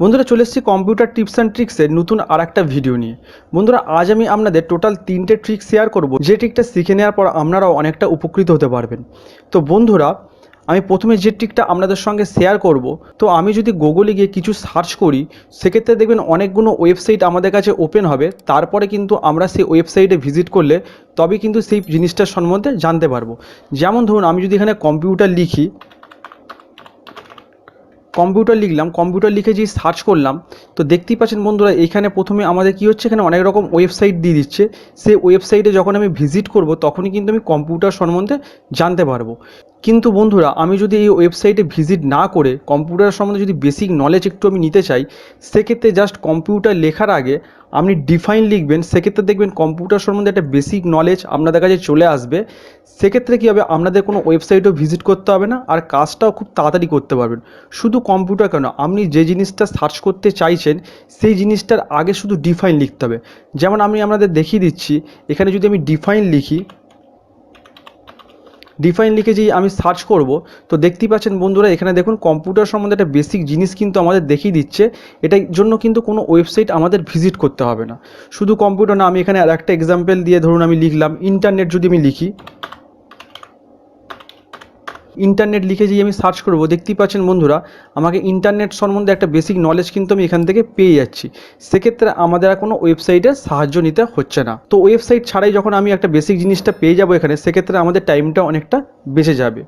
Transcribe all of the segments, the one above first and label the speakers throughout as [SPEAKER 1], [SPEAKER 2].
[SPEAKER 1] বন্ধুরা চলে এসেছি কম্পিউটার টিপস অ্যান্ড ট্রিক্সের নতুন আর একটা ভিডিও নিয়ে। বন্ধুরা আজ আমি আপনাদের টোটাল 3টে ট্রিক শেয়ার করব, যে ট্রিকটা শিখে নেওয়ার পর আপনারাও অনেকটা উপকৃত হতে পারবেন। তো বন্ধুরা আমি প্রথমে যে ট্রিকটা আপনাদের সঙ্গে শেয়ার করব, তো আমি যদি গুগলে গিয়ে কিছু সার্চ করি, সেক্ষেত্রে দেখবেন অনেকগুলো ওয়েবসাইট আমাদের কাছে ওপেন হবে। তারপরে কিন্তু আমরা সেই ওয়েবসাইটে ভিজিট করলে তবেই কিন্তু সেই জিনিসটার সম্বন্ধে জানতে পারবো। যেমন ধরুন আমি যদি এখানে কম্পিউটার লিখলাম, কম্পিউটার লিখে যে সার্চ করলাম, তো দেখতেই পাচ্ছেন বন্ধুরা এখানে প্রথমে আমাদের কি হচ্ছে, এখানে অনেক রকম ওয়েবসাইট দিয়ে দিচ্ছে। সেই ওয়েবসাইটে যখন আমি ভিজিট করব তখনই কিন্তু আমি কম্পিউটার সম্বন্ধে জানতে পারবো। কিন্তু বন্ধুরা আমি যদি এই ওয়েবসাইটে ভিজিট না করে কম্পিউটার সম্বন্ধে যদি বেসিক নলেজ একটু আমি নিতে চাই, সেক্ষেত্রে জাস্ট কম্পিউটার লেখার আগে আপনি ডিফাইন লিখবেন। সেক্ষেত্রে দেখবেন কম্পিউটার সম্বন্ধে একটা বেসিক নলেজ আপনাদের কাছে চলে আসবে। সেক্ষেত্রে কী হবে, আপনাদের কোনো ওয়েবসাইটও ভিজিট করতে হবে না, আর কাজটাও খুব তাড়াতাড়ি করতে পারবেন। শুধু কম্পিউটার কেন, আপনি যে জিনিসটা সার্চ করতে চাইছেন সেই জিনিসটার আগে শুধু ডিফাইন লিখতে হবে। যেমন আমি আপনাদের দেখিয়ে দিচ্ছি, এখানে যদি আমি ডিফাইন লিখে যেই আমি সার্চ করব, তো দেখতেই পাচ্ছেন বন্ধুরা এখানে দেখুন কম্পিউটার সম্বন্ধে একটা বেসিক জিনিস কিন্তু আমাদের দেখিয়ে দিচ্ছে। এটার জন্য কিন্তু কোনো ওয়েবসাইট আমাদের ভিজিট করতে হবে না। শুধু কম্পিউটার না, আমি এখানে আর একটা এক্সাম্পল দিয়ে ধরুন আমি লিখলাম ইন্টারনেট। যদি আমি লিখি ইন্টারনেট লিখে যেই আমি সার্চ করব, দেখতেই পাচ্ছেন বন্ধুরা আমাকে ইন্টারনেট সম্বন্ধে একটা বেসিক নলেজ কিন্তু আমি এখান থেকে পেয়ে যাচ্ছি। সেক্ষেত্রে আমাদের আর কোনো ওয়েবসাইটের সাহায্য নিতে হচ্ছে না। তো ওয়েবসাইট ছাড়াই যখন আমি একটা বেসিক জিনিসটা পেয়ে যাব এখানে, সেক্ষেত্রে আমাদের টাইমটা অনেকটা বেঁচে যাবে।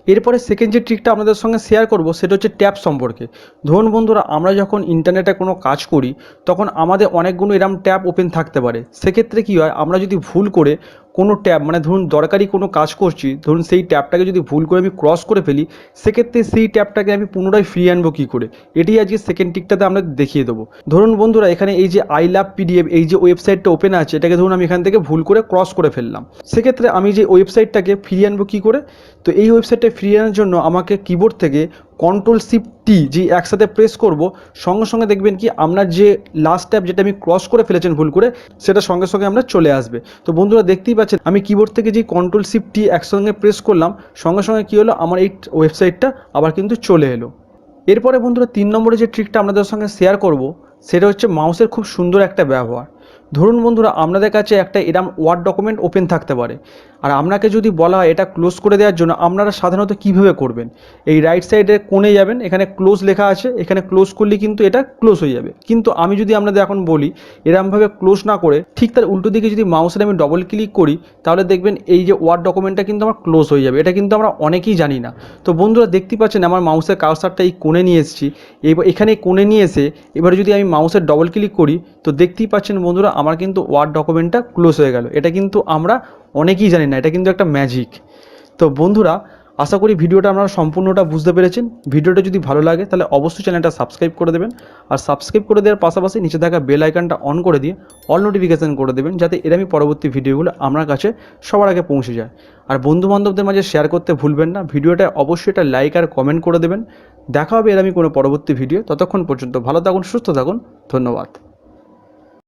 [SPEAKER 1] এরপরে সেকেন্ড যে ট্রিকটা আপনাদের সঙ্গে শেয়ার করব সেটা হচ্ছে ট্যাব সম্পর্কে। ধরুন বন্ধুরা আমরা যখন ইন্টারনেটে কোনো কাজ করি, তখন আমাদের অনেকগুলো এরম ট্যাব ওপেন থাকতে পারে। সেক্ষেত্রে কী হয়, আমরা যদি ভুল করে কোনো ট্যাব, মানে ধরুন দরকারি কোনো কাজ করছি, ধরুন সেই ট্যাবটাকে যদি ভুল করে আমি ক্রস করে ফেলি, সেক্ষেত্রে সেই ট্যাবটাকে আমি পুনরায় ফিরিয়ে আনবো কী করে, এটি আজকে সেকেন্ড ট্রিকটাতে আমরা দেখিয়ে দেবো। ধরুন বন্ধুরা এখানে এই যে আই লাভ পিডিএফ এই যে ওয়েবসাইটটা ওপেন আছে, এটাকে ধরুন আমি এখান থেকে ভুল করে ক্রস করে ফেললাম। সেক্ষেত্রে আমি যে ওয়েবসাইটটাকে ফিরিয়ে আনবো কী করে, তো এই ওয়েবসাইটটা ফিরিয়ে আনার জন্য আমাকে কিবোর্ড থেকে Ctrl+Shift+T যে একসাথে প্রেস করব, সঙ্গে সঙ্গে দেখবেন কি আপনার যে লাস্ট ট্যাব যেটা আমি ক্রস করে ফেলেছেন ভুল করে, সেটা সঙ্গে সঙ্গে আমরা চলে আসবে। তো বন্ধুরা দেখতেই পাচ্ছেন আমি কিবোর্ড থেকে যে Ctrl+Shift+T একসঙ্গে প্রেস করলাম, সঙ্গে সঙ্গে কী হলো, আমার এই ওয়েবসাইটটা আবার কিন্তু চলে এলো। এরপরে বন্ধুরা 3 নম্বরে যে ট্রিকটা আপনাদের সঙ্গে শেয়ার করব, সেটা হচ্ছে মাউসের খুব সুন্দর একটা ব্যবহার। ধরুন বন্ধুরা আপনাদের কাছে একটা এরম ওয়ার্ড ডকুমেন্ট ওপেন থাকতে পারে, আর আপনাকে যদি বলা হয় এটা ক্লোজ করে দেওয়ার জন্য, আপনারা সাধারণত কীভাবে করবেন, এই রাইট সাইডে কোণে যাবেন, এখানে ক্লোজ লেখা আছে, এখানে ক্লোজ করলে কিন্তু এটা ক্লোজ হয়ে যাবে। কিন্তু আমি যদি আপনাদের এখন বলি এরমভাবে ক্লোজ না করে ঠিক তার উল্টো দিকে যদি মাউসের আমি ডবল ক্লিক করি, তাহলে দেখবেন এই যে ওয়ার্ড ডকুমেন্টটা কিন্তু আমার ক্লোজ হয়ে যাবে। এটা কিন্তু আমরা অনেকেই জানি না। তো বন্ধুরা দেখতেই পাচ্ছেন আমার মাউসের কার্সারটা এই কোণে নিয়ে এসেছি, এখানে কোণে নিয়ে এসে এবারে যদি আমি মাউসের ডবল ক্লিক করি, তো দেখতেই পাচ্ছেন বন্ধুরা আমার কিন্তু ওয়ার্ড ডকুমেন্টটা ক্লোজ হয়ে গেল। এটা কিন্তু আমরা অনেকেই জানি না, এটা কিন্তু একটা ম্যাজিক। তো বন্ধুরা আশা করি ভিডিওটা আপনারা সম্পূর্ণটা বুঝতে পেরেছেন। ভিডিওটা যদি ভালো লাগে তাহলে অবশ্যই চ্যানেলটা সাবস্ক্রাইব করে দেবেন, আর সাবস্ক্রাইব করে দেওয়ার পাশাপাশি নিচে থাকা বেল আইকনটা অন করে দিয়ে অল নোটিফিকেশান করে দেবেন, যাতে এরকমই পরবর্তী ভিডিওগুলো আপনার কাছে সবার আগে পৌঁছে যায়। আর বন্ধুবান্ধবদের মাঝে শেয়ার করতে ভুলবেন না। ভিডিওটা অবশ্যই একটা লাইক আর কমেন্ট করে দেবেন। দেখা হবে এরকমই কোনো পরবর্তী ভিডিও। ততক্ষণ পর্যন্ত ভালো থাকুন, সুস্থ থাকুন, ধন্যবাদ।